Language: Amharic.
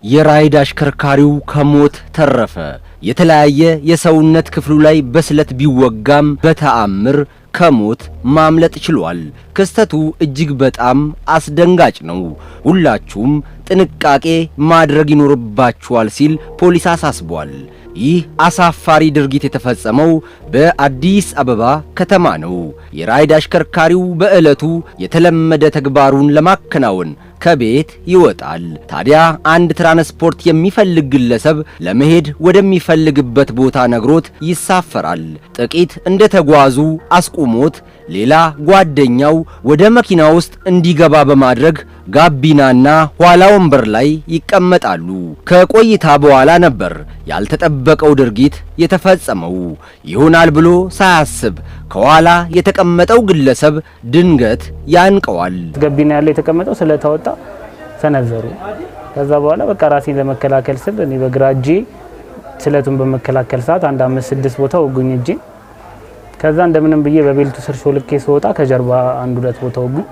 የራይድ አሽከርካሪው ከሞት ተረፈ። የተለያየ የሰውነት ክፍሉ ላይ በስለት ቢወጋም በተአምር ከሞት ማምለጥ ችሏል። ክስተቱ እጅግ በጣም አስደንጋጭ ነው። ሁላችሁም ጥንቃቄ ማድረግ ይኖርባችኋል ሲል ፖሊስ አሳስቧል። ይህ አሳፋሪ ድርጊት የተፈጸመው በአዲስ አበባ ከተማ ነው። የራይድ አሽከርካሪው በዕለቱ የተለመደ ተግባሩን ለማከናወን ከቤት ይወጣል። ታዲያ አንድ ትራንስፖርት የሚፈልግ ግለሰብ ለመሄድ ወደሚፈልግበት ቦታ ነግሮት ይሳፈራል። ጥቂት እንደተጓዙ አስቁሞት ሌላ ጓደኛው ወደ መኪና ውስጥ እንዲገባ በማድረግ ጋቢናና ኋላ ወንበር ላይ ይቀመጣሉ። ከቆይታ በኋላ ነበር ያልተጠበቀው ድርጊት የተፈጸመው። ይሆናል ብሎ ሳያስብ ከኋላ የተቀመጠው ግለሰብ ድንገት ያንቀዋል። ጋቢና ያለ የተቀመጠው ስለተወጣ ሰነዘሩ። ከዛ በኋላ በቃ ራሴን ለመከላከል ስል እኔ በግራ እጄ ስለቱን በመከላከል ሰዓት 5-6 ቦታ ወጉኝ እጄ። ከዛ እንደምንም ብዬ በቤልቱ ስር ሾልኬ ስወጣ ከጀርባ 1-2 ቦታ ወጉኝ።